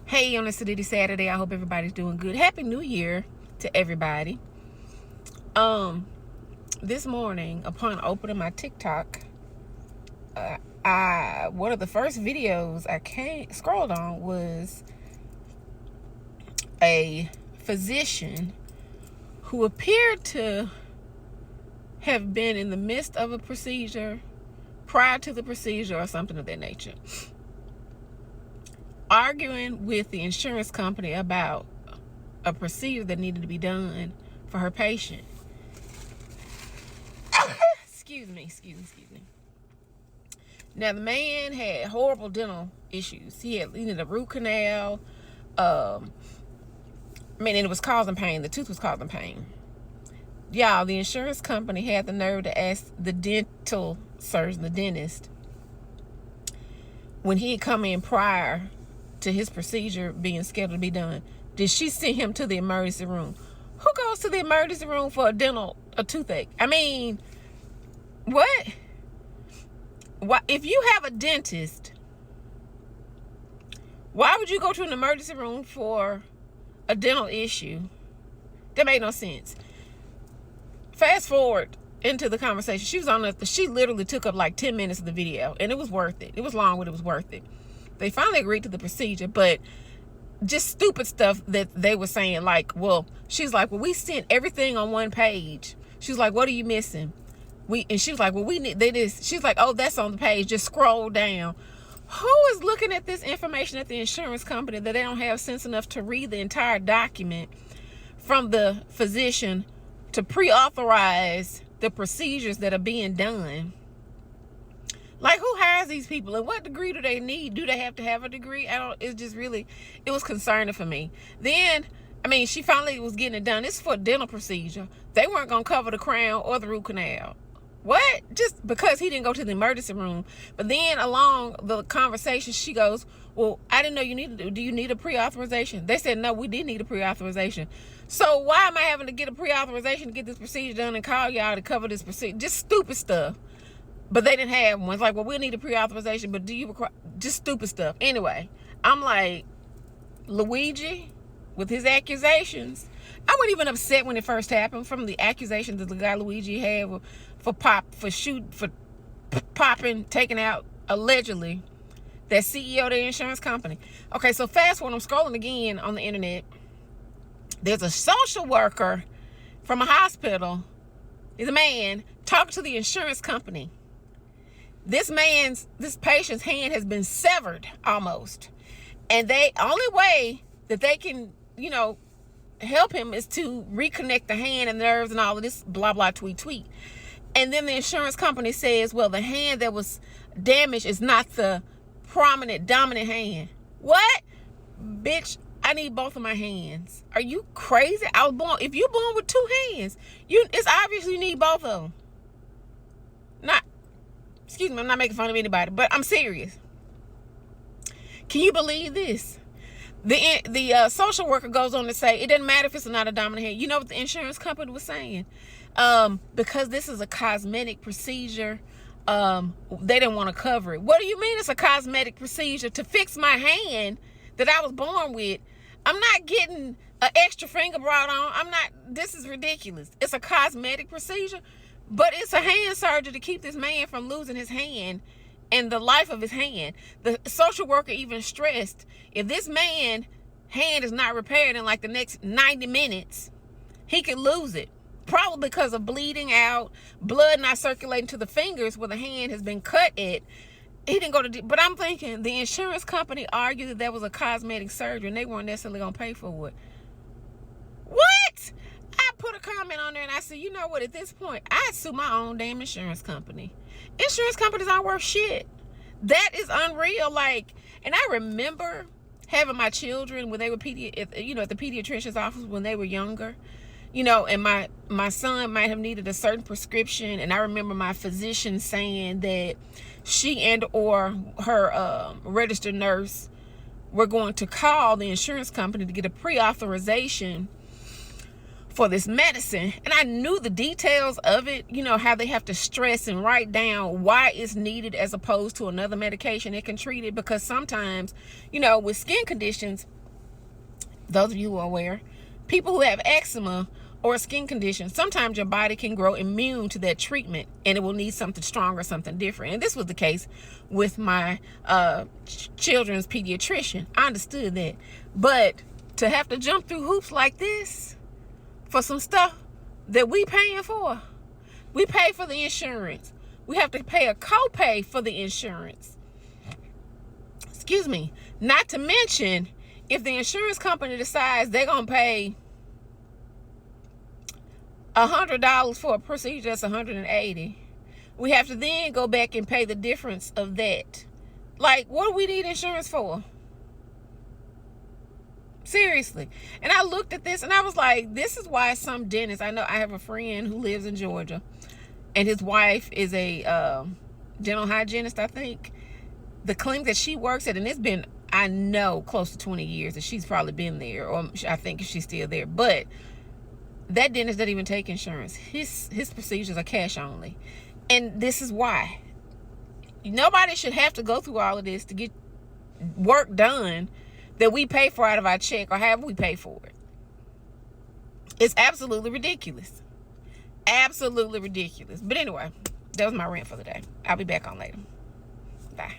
Hey, on this Saturday, I hope everybody's doing good. Happy New Year to everybody. This morning, upon opening my TikTok, one of the first videos I scrolled on was a physician who appeared to have been in the midst of a procedure prior to the procedure or something of that nature, arguing with the insurance company about a procedure that needed to be done for her patient. Excuse me. Now, the man had horrible dental issues. He needed a root canal. And it was causing pain. The tooth was causing pain. Y'all, the insurance company had the nerve to ask the dental surgeon, the dentist, when he had come in prior to his procedure being scheduled to be done, did she send him to the emergency room? Who goes to the emergency room for a toothache? I mean, what? If you have a dentist, why would you go to an emergency room for a dental issue? That made no sense. Fast forward into the conversation. She literally took up like 10 minutes of the video, and it was worth it. It was long, but it was worth it. They finally agreed to the procedure, but just stupid stuff that they were saying, like, she's like, we sent everything on one page. She's like, what are you missing? And she was like, we need this. She's like, oh, that's on the page. Just scroll down. Who is looking at this information at the insurance company that they don't have sense enough to read the entire document from the physician to pre-authorize the procedures that are being done? Like, who hires these people, and what degree do they need? Do they have to have a degree? It was concerning for me. Then, she finally was getting it done. It's for a dental procedure. They weren't going to cover the crown or the root canal. What? Just because he didn't go to the emergency room. But then along the conversation, she goes, well, I didn't know do you need a pre-authorization? They said, no, we did need a pre-authorization. So why am I having to get a pre-authorization to get this procedure done and call y'all to cover this procedure? Just stupid stuff. But they didn't have one. It's like, well, we'll need a pre-authorization, but do you require... Just stupid stuff. Anyway, I'm like, Luigi, with his accusations. I wasn't even upset when it first happened from the accusations that the guy Luigi had for popping, taking out, allegedly, that CEO of the insurance company. Okay, so fast forward, I'm scrolling again on the internet. There's a social worker from a hospital. He's a man talking to the insurance company. This patient's hand has been severed almost. And the only way that they can, help him is to reconnect the hand and nerves and all of this blah, blah, tweet. And then the insurance company says, well, the hand that was damaged is not the prominent, dominant hand. What? Bitch, I need both of my hands. Are you crazy? If you're born with two hands, it's obvious you need both of them. Excuse me, I'm not making fun of anybody, but I'm serious. Can you believe this? The social worker goes on to say, it doesn't matter if it's not a dominant hand. You know what the insurance company was saying? Because this is a cosmetic procedure, they didn't want to cover it. What do you mean it's a cosmetic procedure? To fix my hand that I was born with, I'm not getting an extra finger brought on. This is ridiculous. It's a cosmetic procedure. But it's a hand surgery to keep this man from losing his hand and the life of his hand. The social worker even stressed, if this man's hand is not repaired in like the next 90 minutes, he could lose it. Probably because of bleeding out, blood not circulating to the fingers where the hand has been cut at. He didn't go to... But I'm thinking, the insurance company argued that was a cosmetic surgery and they weren't necessarily going to pay for it. What? I put a comment on there and I said, you know what, at this point, I'd sue my own damn insurance company. Insurance companies aren't worth shit. That is unreal. And I remember having my children when they were at the pediatrician's office when they were younger, and my son might have needed a certain prescription. And I remember my physician saying that she and or her registered nurse were going to call the insurance company to get a pre-authorization for this medicine. And I knew the details of it, how they have to stress and write down why it's needed as opposed to another medication that can treat it. Because sometimes, with skin conditions, Those of you who are aware, people who have eczema or a skin condition, sometimes your body can grow immune to that treatment and it will need something stronger, something different. And this was the case with my children's pediatrician. I understood that. But to have to jump through hoops like this for some stuff that we paying for, we pay for the insurance. We have to pay a copay for the insurance. Excuse me. Not to mention, if the insurance company decides they're going to pay $100 for a procedure that's $180, we have to then go back and pay the difference of that. Like, what do we need insurance for? Seriously. And I looked at this and I was like, this is why some dentists, I know I have a friend who lives in Georgia and his wife is a dental hygienist, I think. The clinic that she works at, and it's been, I know, close to 20 years that she's probably been there, or I think she's still there. But that dentist doesn't even take insurance. His procedures are cash only. And this is why. Nobody should have to go through all of this to get work done that we pay for out of our check or however we pay for it. It's absolutely ridiculous. Absolutely ridiculous. But anyway, that was my rant for the day. I'll be back on later. Bye.